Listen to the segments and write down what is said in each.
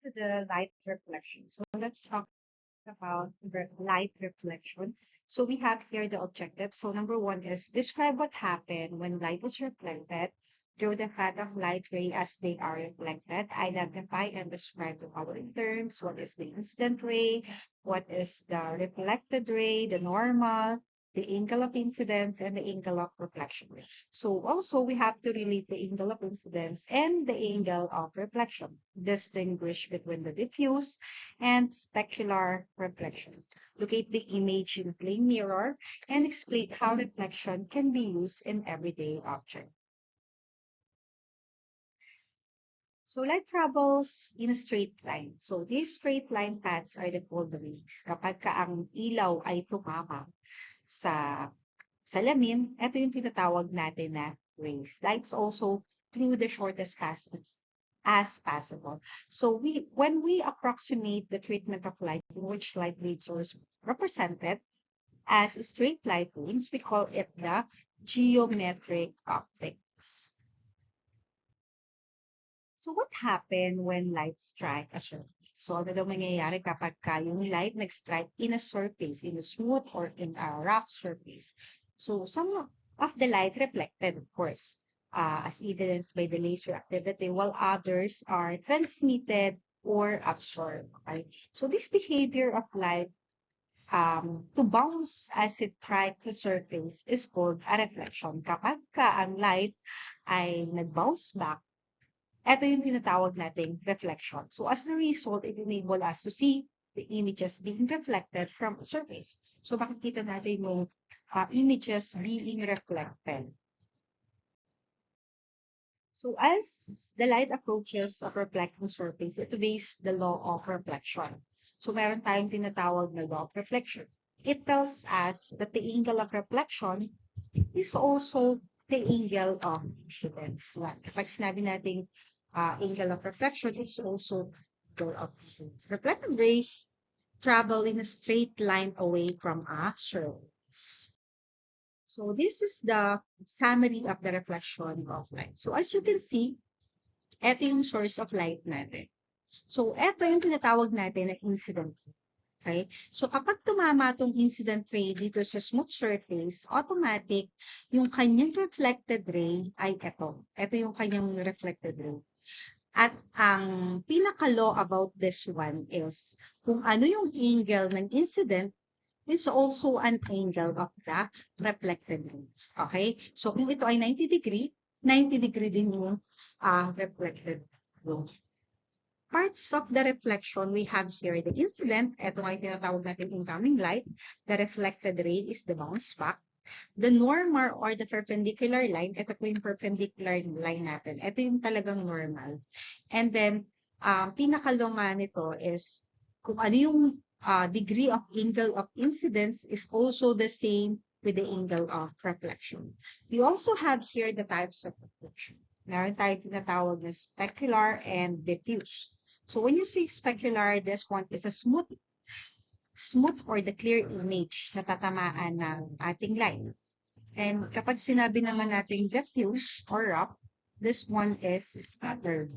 to the light reflection. So let's talk about light reflection. So we have here the objective. So number one is describe what happened when light is reflected through the path of light ray as they are reflected. Identify and describe the following terms. What is the incident ray? What is the reflected ray? The normal, the angle of incidence, and the angle of reflection. So also we have to relate the angle of incidence and the angle of reflection. Distinguish between the diffuse and specular reflection. Locate the image in plane mirror and explain how reflection can be used in everyday objects. So light travels in a straight line. So these straight line paths are the called rays. Kapag ang ilaw ay tumama sa salamin, ito yung tinatawag natin na rays. Lights also through the shortest passes as possible. So when we approximate the treatment of light in which light waves are represented as straight light waves, we call it the geometric optics. So what happened when light strike a surface? So ano daw mangyayari kapag yung light nag-strike in a surface, in a smooth or in a rough surface? So some of the light reflected, of course, as evidenced by the laser activity, while others are transmitted or absorbed. Okay? So this behavior of light to bounce as it strikes the surface is called a reflection. Kapag ang light ay nag-bounce back, ito yung tinatawag nating reflection. So as a result, it enable us to see the images being reflected from a surface. So makikita natin yung images being reflected. So as the light approaches a reflecting surface, it obeys the law of reflection. So meron tayong tinatawag na law of reflection. It tells us that the angle of reflection is also the angle of incidence. Kapag sinabi natin angle of reflection is also angle of incidence. Reflected rays travel in a straight line away from a surface. So this is the summary of the reflection of light. So as you can see, ito yung source of light natin. So ito yung tinatawag natin na incident. Okay? So kapag tumama tong incident ray dito sa smooth surface, automatic yung kanyang reflected ray ay ito. Ito yung kanyang reflected ray. At ang pinaka-law about this one is kung ano yung angle ng incident is also an angle of the reflected ray. Okay? So kung ito ay 90 degree, 90 degree din yung reflected ray. Parts of the reflection we have here, the incident, ito ay tinatawag natin incoming light, the reflected ray is the bounce back, the normal or the perpendicular line, ito po yung perpendicular line natin, ito yung talagang normal. And then, pinaka-longa nito is kung ano yung degree of angle of incidence is also the same with the angle of reflection. We also have here the types of reflection. Meron tayo tinatawag na specular and diffuse. So when you say specular, this one is a smooth or the clear image na tatamaan ng ating light. And kapag sinabi naman natin diffuse or rough, this one is scattered.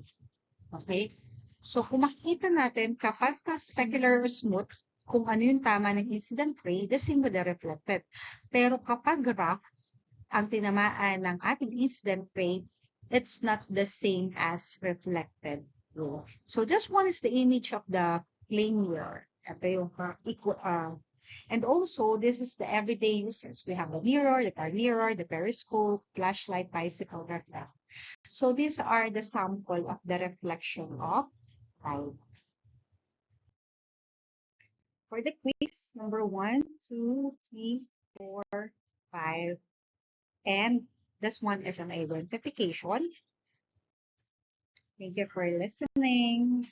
Okay? So kung makikita natin, kapag specular or smooth, kung ano yung tama ng incident ray, the same with the reflected. Pero kapag rough, ang tinamaan ng ating incident ray, it's not the same as reflected. So this one is the image of the plane mirror. Ito yung and also, this is the everyday uses. We have the mirror, the car mirror, the periscope, flashlight, bicycle, reflector. So these are the sample of the reflection of light. For the quiz, number 1, 2, 3, 4, 5, and this one is an identification. Thank you for listening.